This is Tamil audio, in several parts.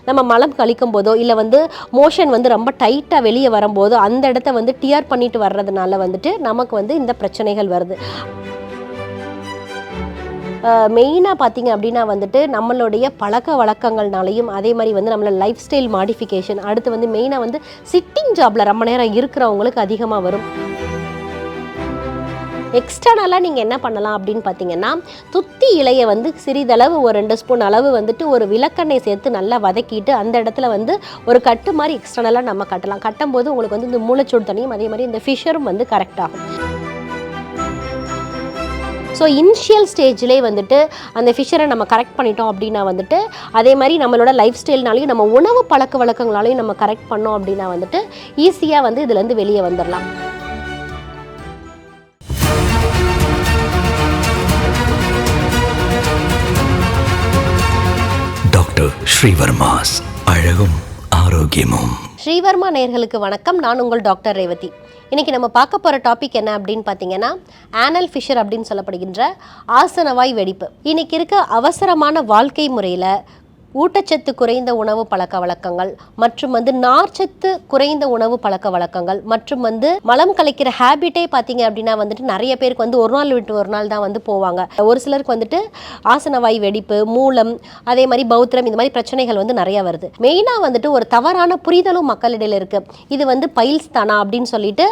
நம்ம மலம் கழிக்கும் போதோ இல்லை வந்து மோஷன் வந்து ரொம்ப டைட்டாக வெளியே வரும்போது அந்த இடத்த வந்து டியர் பண்ணிட்டு வர்றதுனால வந்துட்டு நமக்கு வந்து இந்த பிரச்சனைகள் வருது. மெயினாக பார்த்தீங்க அப்படின்னா வந்துட்டு நம்மளுடைய பழக்க வழக்கங்கள்னாலையும் அதே மாதிரி வந்து நம்மளோட லைஃப் ஸ்டைல் மாடிஃபிகேஷன், அடுத்து வந்து மெயினாக வந்து சிட்டிங் ஜாபில் ரொம்ப நேரம் இருக்கிறவங்களுக்கு அதிகமாக வரும். எக்ஸ்டர்னலாக நீங்கள் என்ன பண்ணலாம் அப்படின்னு பார்த்தீங்கன்னா, துத்தி இலையை வந்து சிறிதளவு ஒரு 2 ஸ்பூன் அளவு வந்துட்டு ஒரு விளக்கெண்ணெய் சேர்த்து நல்லா வதக்கிட்டு அந்த இடத்துல வந்து ஒரு கட்டு மாதிரி எக்ஸ்டர்னலாக நம்ம கட்டலாம். கட்டும்போது உங்களுக்கு வந்து இந்த மூளைச்சூடு தண்ணியும் அதே மாதிரி இந்த ஃபிஷரும் வந்து கரெக்ட் ஆகும். ஸோ இனிஷியல் ஸ்டேஜ்லேயே வந்துட்டு அந்த ஃபிஷரை நம்ம கரெக்ட் பண்ணிட்டோம் அப்படின்னா வந்துட்டு அதே மாதிரி நம்மளோட லைஃப் ஸ்டைல்னாலையும் நம்ம உணவு பழக்க வழக்கங்களாலையும் நம்ம கரெக்ட் பண்ணோம் அப்படின்னா வந்துட்டு ஈஸியாக வந்து இதுலேருந்து வெளியே வந்துடலாம். டாக்டர் ஸ்ரீவர்மாஸ் அழகும் ஆரோக்கியமும். ஸ்ரீவர்மா நேயர்களுக்கு வணக்கம். நான் உங்கள் டாக்டர் ரேவதி. இன்றைக்கி நம்ம பார்க்க போகிற டாபிக் என்ன அப்படின்னு பார்த்தீங்கன்னா, ஆனல் ஃபிஷர் அப்படின்னு சொல்லப்படுகின்ற ஆசனவாய் வெடிப்பு. இன்றைக்கி இருக்க அவசரமான வாழ்க்கை முறையில் ஊட்டச்சத்து குறைந்த உணவு பழக்க வழக்கங்கள் மற்றும் வந்து நார்ச்சத்து குறைந்த உணவு பழக்க வழக்கங்கள் மற்றும் வந்து மலம் கலைக்கிற ஹேபிட்டே பார்த்தீங்க அப்படின்னா வந்துட்டு நிறைய பேருக்கு வந்து ஒரு நாள் விட்டு ஒரு நாள் தான் வந்து போவாங்க. ஒரு சிலருக்கு வந்துட்டு ஆசனவாய் வெடிப்பு, மூலம், அதே மாதிரி பௌத்திரம், இந்த மாதிரி பிரச்சனைகள் வந்து நிறைய வருது. மெயினாக வந்துட்டு ஒரு தவறான புரிதலும் மக்களிடையில் இருக்குது. இது வந்து பைல்ஸ் தானா அப்படின்னு சொல்லிட்டு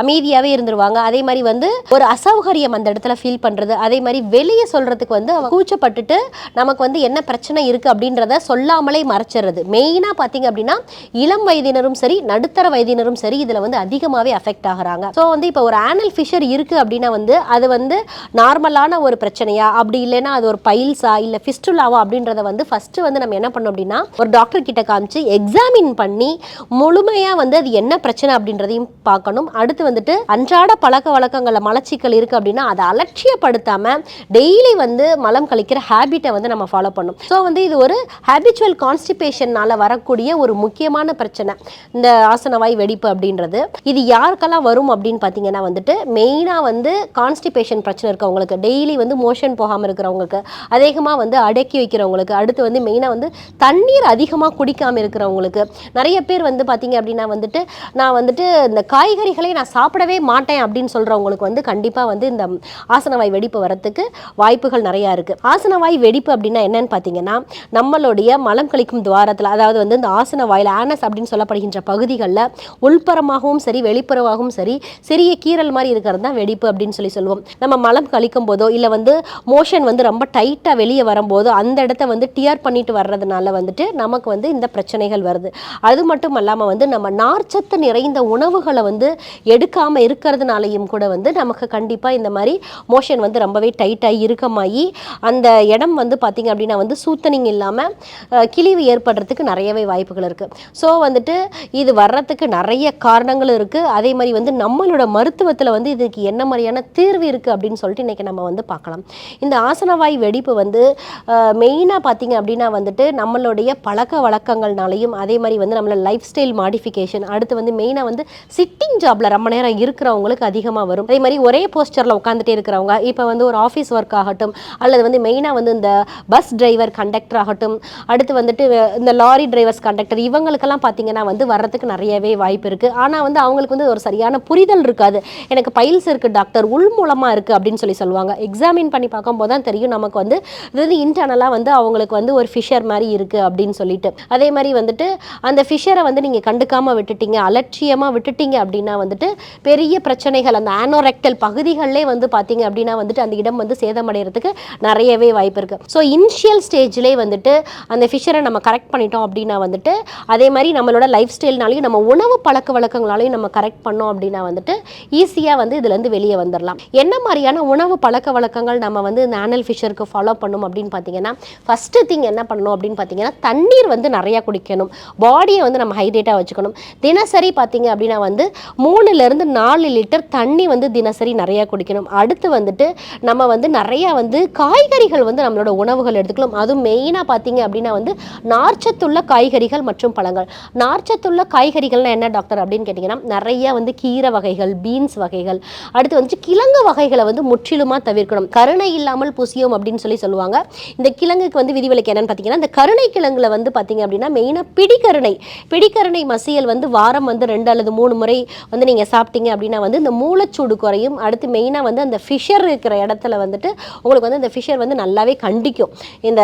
அமைதியாகவே இருந்துருவாங்க. அதே மாதிரி வந்து ஒரு அசௌகரியம் அந்த இடத்துல ஃபீல் பண்ணுறது, அதே மாதிரி வெளியே சொல்கிறதுக்கு வந்து கூச்சப்பட்டுட்டு நமக்கு வந்து என்ன பிரச்சனை இருக்குது அப்படின்றத சொல்லாமலே மறைச்சிடுறது. மெயினாக பார்த்தீங்க அப்படின்னா இளம் வயதினரும் சரி நடுத்தர வயதினரும் சரி இதில் வந்து அதிகமாகவே அஃபெக்ட் ஆகுறாங்க. ஸோ வந்து இப்போ ஒரு ஆனல் ஃபிஷர் இருக்குது அப்படின்னா வந்து அது வந்து நார்மலான ஒரு பிரச்சனையா, அப்படி இல்லைன்னா அது ஒரு பைல்ஸா இல்லை ஃபிஸ்டுலாவா அப்படின்றத வந்து ஃபஸ்ட்டு வந்து நம்ம என்ன பண்ணோம் அப்படின்னா ஒரு டாக்டர் கிட்ட காமிச்சு எக்ஸாமின் பண்ணி முழுமையாக வந்து அது என்ன பிரச்சனை அப்படின்றதையும் பார்க்கணும். அடுத்து வந்துட்டு அன்றாட பழக்க வழக்கங்களில் மலச்சிக்கல் இருக்குது அப்படின்னா அதை அலட்சியப்படுத்தாமல் டெய்லி வந்து மலம் கழிக்கிற ஹேபிட்டை வந்து நம்ம ஃபாலோ பண்ணணும். ஸோ வந்து இது ஒரு ஹேபிச்சுவல் கான்ஸ்டிபேஷன்னால வரக்கூடிய ஒரு முக்கியமான பிரச்சனை இந்த ஆசனவாய் வெடிப்பு அப்படின்றது. இது யாருக்கெல்லாம் வரும் அப்படின்னு பார்த்தீங்கன்னா வந்துட்டு மெயினாக வந்து கான்ஸ்டிபேஷன் பிரச்சனை இருக்கவங்களுக்கு, டெய்லி வந்து மோஷன் போகாமல் இருக்கிறவங்களுக்கு, அதிகமாக வந்து அடக்கி வைக்கிறவங்களுக்கு, அடுத்து வந்து மெயினாக வந்து தண்ணீர் அதிகமாக குடிக்காமல் இருக்கிறவங்களுக்கு, நிறைய பேர் வந்து பார்த்தீங்க அப்படின்னா வந்துட்டு நான் வந்துட்டு இந்த காய்கறிகளை நான் சாப்பிடவே மாட்டேன் அப்படின்னு சொல்கிறவங்களுக்கு வந்து கண்டிப்பாக வந்து இந்த ஆசனவாய் வெடிப்பு வரத்துக்கு வாய்ப்புகள் நிறையா இருக்குது. ஆசனவாய் வெடிப்பு அப்படின்னா என்னன்னு பார்த்தீங்கன்னா நம்மளுடைய மலம் கழிக்கும் துவாரத்தில், அதாவது வந்து இந்த ஆசன வாயில் ஆனஸ் அப்படின்னு சொல்லப்படுகின்ற பகுதிகளில் உள்புறமாகவும் சரி வெளிப்புறமாகவும் சரி சிறிய கீரல் மாதிரி இருக்கிறது தான் வெடிப்பு அப்படின்னு சொல்லுவோம். நம்ம மலம் கழிக்கும் போதோ இல்லை வந்து மோஷன் வந்து ரொம்ப டைட்டாக வெளியே வரும்போது அந்த இடத்த வந்து டியர் பண்ணிட்டு வர்றதுனால வந்துட்டு நமக்கு வந்து இந்த பிரச்சனைகள் வருது. அது மட்டும் இல்லாமல் வந்து நம்ம நார்ச்சத்து நிறைந்த உணவுகளை வந்து எடுக்காமல் இருக்கிறதுனாலையும் கூட வந்து நமக்கு கண்டிப்பாக இந்த மாதிரி மோஷன் வந்து ரொம்பவே டைட்டாகி இறுக்கமாகி அந்த இடம் வந்து பார்த்திங்க அப்படின்னா வந்து சூத்தனிங் இல்லாமல் கிழிவு ஏற்படுறதுக்கு நிறையவே வாய்ப்புகள் இருக்குது. ஸோ வந்துட்டு இது வர்றதுக்கு நிறைய காரணங்களும் இருக்குது. அதே மாதிரி வந்து நம்மளோட மருத்துவத்தில் வந்து இதுக்கு என்ன மாதிரியான தீர்வு இருக்குது அப்படின்னு சொல்லிட்டு இன்றைக்கி நம்ம வந்து பார்க்கலாம். இந்த ஆசனவாய் வெடிப்பு வந்து மெயினாக பார்த்தீங்க அப்படின்னா வந்துட்டு நம்மளுடைய பழக்க வழக்கங்கள்னாலையும் அதே மாதிரி வந்து நம்மளோட லைஃப் ஸ்டைல் மாடிஃபிகேஷன், அடுத்து வந்து மெயினாக வந்து சிட்டிங் ஜாபில் ரொம்ப நேரம் இருக்கிறவங்களுக்கு அதிகமாக வரும். அதே மாதிரி ஒரே போஸ்டரில் உட்காந்துட்டே இருக்கிறவங்க, இப்போ வந்து ஒரு ஆஃபீஸ் ஒர்க் ஆகட்டும் அல்லது வந்து மெயினாக வந்து இந்த பஸ் டிரைவர் கண்டக்டர் ஆகட்டும், அடுத்து வந்துட்டு இந்த லாரி டிரைவர்ஸ் கண்டக்டர், இவங்களுக்கெல்லாம் பார்த்தீங்கன்னா வந்து வர்றதுக்கு நிறையவே வாய்ப்பு இருக்குது. ஆனால் வந்து அவங்களுக்கு வந்து ஒரு சரியான புரிதல் இருக்காது. எனக்கு பைல்ஸ் இருக்குது டாக்டர், உள் மூலமாக இருக்குது அப்படின்னு சொல்லுவாங்க. எக்ஸாமின் பண்ணி பார்க்கும்போது தான் தெரியும் நமக்கு வந்து இது இன்டர்னலாக வந்து அவங்களுக்கு வந்து ஒரு ஃபிஷர் மாதிரி இருக்குது அப்படின்னு சொல்லிட்டு. அதே மாதிரி வந்துட்டு அந்த ஃபிஷரை வந்து நீங்கள் கண்டுக்காமல் விட்டுட்டீங்க, அலட்சியமாக விட்டுட்டீங்க அப்படின்னா வந்துட்டு பெரிய பிரச்சனைகள் அந்த ஆனோரெக்டல் பகுதிகளிலே வந்து பார்த்தீங்க அப்படின்னா வந்துட்டு அந்த இடம் வந்து சேதமடைகிறதுக்கு நிறையவே வாய்ப்பு இருக்குது. ஸோ இனிஷியல் ஸ்டேஜ்லேயே வந்துட்டு அந்த ஃபிஷரை நம்ம கரெக்ட் பண்ணிட்டோம் அப்படின்னா வந்துட்டு அதே மாதிரி நம்மளோட லைஃப் ஸ்டைல்னாலையும் நம்ம உணவு பழக்க வழக்கங்களாலையும் நம்ம கரெக்ட் பண்ணோம் அப்படின்னா வந்துட்டு ஈஸியாக வந்து இதுலேருந்து வெளியே வந்துடலாம். என்ன மாதிரியான உணவு பழக்க வழக்கங்கள் நம்ம வந்து இந்த ஆனல் ஃபிஷருக்கு ஃபாலோ பண்ணணும் அப்படின்னு பார்த்தீங்கன்னா, ஃபஸ்ட்டு திங் என்ன பண்ணணும் அப்படின்னு பார்த்தீங்கன்னா தண்ணீர் வந்து நிறையா குடிக்கணும். பாடியை வந்து நம்ம ஹைட்ரேட்டாக வச்சுக்கணும். தினசரி பார்த்தீங்க அப்படின்னா வந்து 3-4 லிட்டர் தண்ணி வந்து தினசரி நிறையா குடிக்கணும். அடுத்து வந்துட்டு நம்ம வந்து நிறையா வந்து காய்கறிகள் வந்து நம்மளோட உணவுகள் எடுத்துக்கலாம். அதுவும் மெயினாக பார்த்தீங்க அப்படின்னா வந்து நார்ச்சத்துள்ள காய்கறிகள் மற்றும் பழங்கள். நார்ச்சத்துள்ள காய்கறிகள்னா என்ன டாக்டர் அப்படின்னு கேட்டிங்கன்னா, நிறைய வந்து கீரை வகைகள், பீன்ஸ் வகைகள், அடுத்து வந்து கிழங்கு வகைகளை வந்து முற்றிலுமாக தவிர்க்கணும். கருணை இல்லாமல் புசியும் அப்படின்னு சொல்லுவாங்க. இந்த கிழங்குக்கு வந்து விதிவிலக்கு என்னன்னு பார்த்தீங்கன்னா, இந்த கருணை கிழங்குல வந்து பார்த்தீங்க அப்படின்னா மெயினாக பிடிக்கருணை மசியல் வந்து வாரம் வந்து 2 அல்லது 3 முறை வந்து நீங்கள் சாப்பிட்டீங்க அப்படின்னா வந்து இந்த மூளைச்சூடு குறையும். அடுத்து மெயினாக வந்து அந்த ஃபிஷர் இருக்கிற இடத்துல வந்துட்டு உங்களுக்கு வந்து இந்த ஃபிஷர் வந்து நல்லாவே கண்டிக்கும் இந்த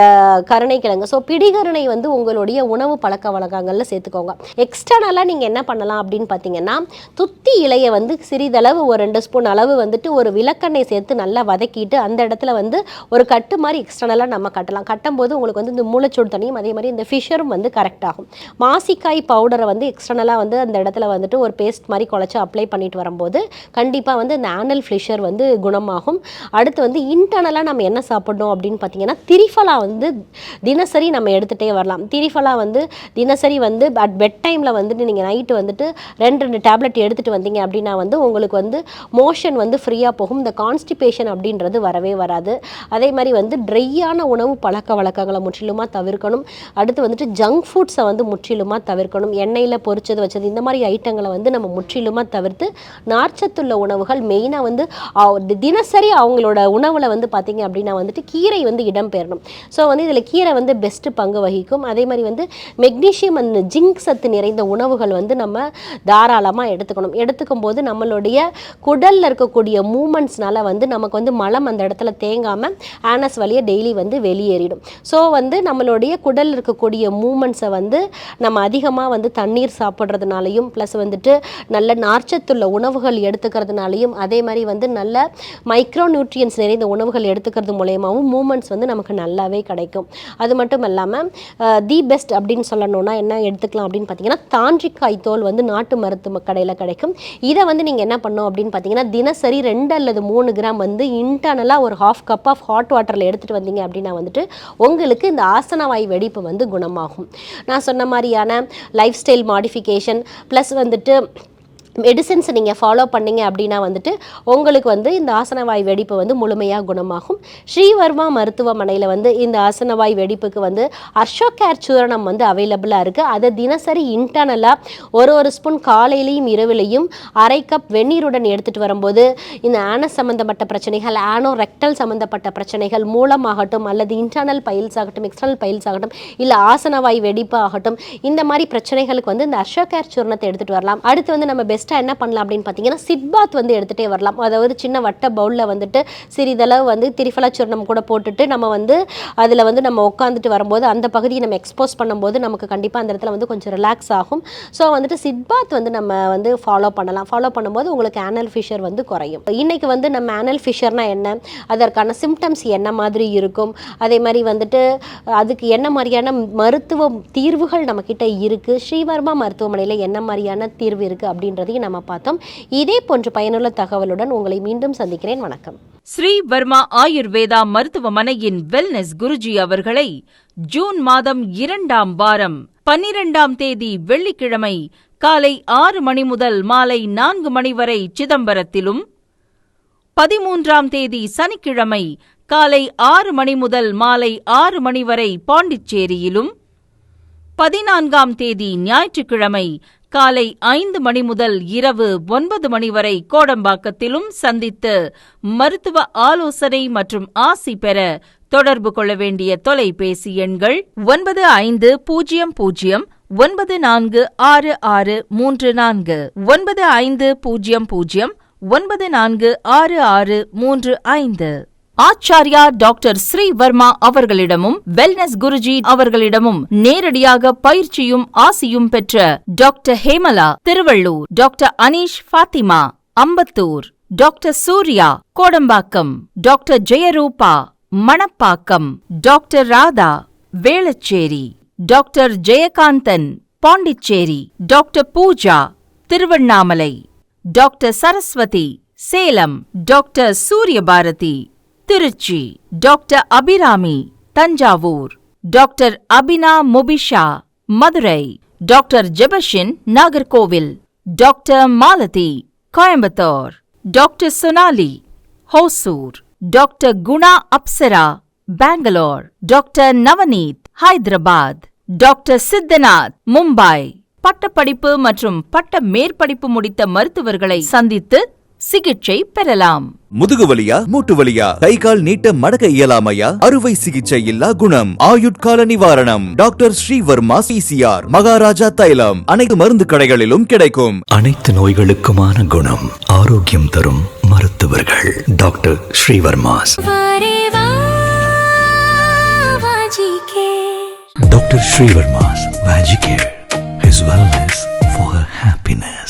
கருணை கிழங்கு. ஸோ பிடிகருணை வந்து உங்களுடைய உணவு பழக்க வழக்கங்களில் சேர்த்துக்கோங்க. எக்ஸ்டர்னலாக நீங்கள் என்ன பண்ணலாம் அப்படின்னு பார்த்தீங்கன்னா, துத்தி இலையை வந்து சிறிதளவு ஒரு 2 ஸ்பூன் அளவு வந்துட்டு ஒரு விளக்கெண்ணெய் சேர்த்து நல்லா வதக்கிட்டு அந்த இடத்துல வந்து ஒரு கட்டு மாதிரி எக்ஸ்டர்னலாக நம்ம கட்டலாம். கட்டும்போது உங்களுக்கு வந்து இந்த மூளைச்சூடு தனியும் அதே மாதிரி இந்த ஃபிஷரும் வந்து கரெக்ட் ஆகும். மாசிக்காய் பவுடரை வந்து எக்ஸ்டர்னலாக வந்து அந்த இடத்துல வந்துட்டு ஒரு பேஸ்ட் மாதிரி குழச்சி அப்ளை பண்ணிட்டு வரும்போது கண்டிப்பாக வந்து இந்த ஆனல் ஃபிஷர் வந்து குணமாகும். அடுத்து வந்து இன்டர்னலாக நம்ம என்ன சாப்பிடணும் அப்படின்னு பார்த்தீங்கன்னா, திரிஃபலா வந்து தினசரி நம்ம எடுத்துகிட்டே வரலாம். திரிஃபலா வந்து தினசரி வந்து அட் பெட் டைமில் வந்துட்டு நீங்கள் நைட்டு வந்துட்டு 2 டேப்லெட் எடுத்துகிட்டு வந்தீங்க அப்படின்னா வந்து உங்களுக்கு வந்து மோஷன் வந்து ஃப்ரீயாக போகும். இந்த கான்ஸ்டிபேஷன் அப்படின்றது வரவே வராது. அதே மாதிரி வந்து ட்ரையான உணவு பழக்க வழக்கங்களை முற்றிலுமாக தவிர்க்கணும். அடுத்து வந்துட்டு ஜங்க் ஃபுட்ஸை வந்து முற்றிலுமாக தவிர்க்கணும். எண்ணெயில் பொரிச்சது வச்சது இந்த மாதிரி ஐட்டங்களை வந்து நம்ம முற்றிலுமாக தவிர்த்து நார்ச்சத்துள்ள உணவுகள் மெயினாக வந்து தினசரி அவங்களோட உணவில் வந்து பார்த்திங்க அப்படின்னா வந்துட்டு கீரை வந்து இடம்பெறணும். ஸோ வந்து இதில் கீரை வந்து பெஸ்ட்டு பங்கு வகிக்கும். அதே மாதிரி வந்து மெக்னீஷியம் அந்த ஜிங்க் சத்து நிறைந்த உணவுகள் வந்து நம்ம தாராளமாக எடுத்துக்கணும். எடுத்துக்கும் போது நம்மளுடைய குடலில் இருக்கக்கூடிய மூமெண்ட்ஸ்னால வந்து நமக்கு வந்து மலம் அந்த இடத்துல தேங்காமல் ஆனஸ் வழியை டெய்லி வந்து வெளியேறிடும். ஸோ வந்து நம்மளுடைய குடலில் இருக்கக்கூடிய மூமெண்ட்ஸை வந்து நம்ம அதிகமாக வந்து தண்ணீர் சாப்பிட்றதுனாலையும் ப்ளஸ் வந்துட்டு நல்ல நார்ச்சத்துள்ள உணவுகள் எடுத்துக்கிறதுனாலையும் அதே மாதிரி வந்து நல்ல மைக்ரோ நியூட்ரியன்ஸ் நிறைந்த உணவுகள் எடுத்துக்கிறது மூலயமாவும் மூமெண்ட்ஸ் வந்து நமக்கு நல்லாவே கிடைக்கும். அது மட்டும் இல்லாமல் தி பெஸ்ட் அப்படின்னு சொல்லணும்னா என்ன எடுத்துக்கலாம் அப்படின்னு பார்த்தீங்கன்னா, தாண்டிக்காய் தோல் வந்து நாட்டு மருத்துவ கடையில் கிடைக்கும். இதை வந்து நீங்கள் என்ன பண்ணணும் அப்படின்னு பார்த்தீங்கன்னா, தினசரி 2 அல்லது 3 கிராம் வந்து இன்டர்னலாக ஒரு 1/2 கப் ஆஃப் ஹாட் வாட்டரில் எடுத்துகிட்டு வந்தீங்க அப்படின்னா வந்துட்டு உங்களுக்கு இந்த ஆசனவாய் வெடிப்பு வந்து குணமாகும். நான் சொன்ன மாதிரியான லைஃப் ஸ்டைல் மாடிஃபிகேஷன் ப்ளஸ் வந்துட்டு மெடிசன்ஸ் நீங்கள் ஃபாலோ பண்ணிங்க அப்படின்னா வந்துட்டு உங்களுக்கு வந்து இந்த ஆசனவாய் வெடிப்பு வந்து முழுமையாக குணமாகும். ஸ்ரீவர்மா மருத்துவமனையில் வந்து இந்த ஆசனவாய் வெடிப்புக்கு வந்து அர்ஷோகேர் சூரணம் வந்து அவைலபிளாக இருக்குது. அதை தினசரி இன்டர்னலாக ஒரு ஸ்பூன் காலையிலையும் இரவிலையும் 1/2 கப் வெந்நீருடன் எடுத்துகிட்டு வரும்போது இந்த ஆனஸ் சம்மந்தப்பட்ட பிரச்சனைகள், ஆனோ ரெக்டல் சம்மந்தப்பட்ட பிரச்சனைகள் மூலமாகட்டும் அல்லது இன்டர்னல் பைல்ஸ் ஆகட்டும் எக்ஸ்டர்னல் பைல்ஸ் ஆகட்டும் இல்லை ஆசனவாய் வெடிப்பு ஆகட்டும் இந்த மாதிரி பிரச்சனைகளுக்கு வந்து இந்த அர்ஷோகேர் சூரணத்தை எடுத்துகிட்டு வரலாம். அடுத்து வந்து நம்ம பெஸ்ட்டாக என்ன பண்ணலாம் அப்படின்னு பார்த்தீங்கன்னா, சிட்பாத் வந்து எடுத்துகிட்டே வரலாம். அதாவது சின்ன வட்ட பவுலில் வந்துட்டு சிறிதளவு வந்து திரிஃபலா சூர்ணம் கூட போட்டுட்டு நம்ம வந்து அதில் வந்து நம்ம உட்காந்துட்டு வரும்போது அந்த பகுதியை நம்ம எக்ஸ்போஸ் பண்ணும்போது நமக்கு கண்டிப்பாக அந்த இடத்துல வந்து கொஞ்சம் ரிலாக்ஸ் ஆகும். ஸோ வந்துட்டு சிட்பாத் வந்து நம்ம வந்து ஃபாலோ பண்ணலாம். ஃபாலோ பண்ணும்போது உங்களுக்கு ஆனல் ஃபிஷர் வந்து குறையும். இன்றைக்கி வந்து நம்ம ஆனல் ஃபிஷர்னா என்ன, அதற்கான சிம்டம்ஸ் என்ன மாதிரி இருக்கும், அதே மாதிரி வந்துட்டு அதுக்கு என்ன மாதிரியான மருத்துவ தீர்வுகள் நம்மக்கிட்ட இருக்குது, ஸ்ரீவர்மா மருத்துவமனையில் என்ன மாதிரியான தீர்வு இருக்குது அப்படின்றதையும் நம்ம பார்த்தோம். இதே போன்ற பயனுள்ள தகவலுடன் உங்களை மீண்டும் சந்திக்கிறேன். வணக்கம். ஸ்ரீ வர்மா ஆயுர்வேதா மருத்துவமனையின் வெல்னஸ் குருஜி அவர்களை ஜூன் மாதம் 2ஆம் வாரம் 12ஆம் தேதி வெள்ளிக்கிழமை காலை 6 மணி முதல் மாலை 4 மணி வரை சிதம்பரத்திலும், 13ஆம் தேதி சனிக்கிழமை காலை 6 மணி முதல் மாலை 6 மணி வரை பாண்டிச்சேரியிலும், 14ஆம் தேதி ஞாயிற்றுக்கிழமை காலை 5 மணி முதல் இரவு 9 மணி வரை கோடம்பாக்கத்திலும் சந்தித்து மருத்துவ ஆலோசனை மற்றும் ஆசி பெற தொடர்பு கொள்ள வேண்டிய தொலைபேசி எண்கள் 9500946634 9500946635. ஆச்சார்யா டாக்டர் ஸ்ரீவர்மா அவர்களிடமும் வெல்னஸ் குருஜி அவர்களிடமும் நேரடியாக பயிற்சியும் ஆசியும் பெற்ற doctor Hemala Tiruvallur, doctor Aneesh Fathima Ambattur, doctor Surya Kodambakkam, doctor Jayarupa Manapakkam, doctor Radha Velachery, doctor Jayakanthan Pondicherry, doctor Pooja Tiruvannamalai, doctor Saraswathi Salem, doctor Suryabharathi Trichy, doctor Abirami Thanjavur, doctor Abina Mubisha Madurai, doctor Jebashin Nagercoil, doctor Malathi Coimbatore, doctor Sonali Hosur, doctor Guna Apsara Bangalore, doctor Navaneeth Hyderabad. Doctor Siddhanath, Mumbai. பட்டப்படிப்பு மற்றும் பட்ட மேற்படிப்பு முடித்த மருத்துவர்களை சந்தித்து சிகிச்சை பெறலாம். முதுகுவலியா, மூட்டு வலியா, கை கால் நீட்ட மடக்க இயலாமையா, அறுவை சிகிச்சை இல்லா குணம், ஆயுட்கால நிவாரணம். டாக்டர் ஸ்ரீவர்மா PCR, மகாராஜா தைலம் அனைத்து மருந்து கடைகளிலும் கிடைக்கும். அனைத்து நோய்களுக்குமான குணம், ஆரோக்கியம் தரும் மருத்துவர்கள் doctor Srivarma's. Doctor Srivarma's Vagicare, his wellness for her happiness.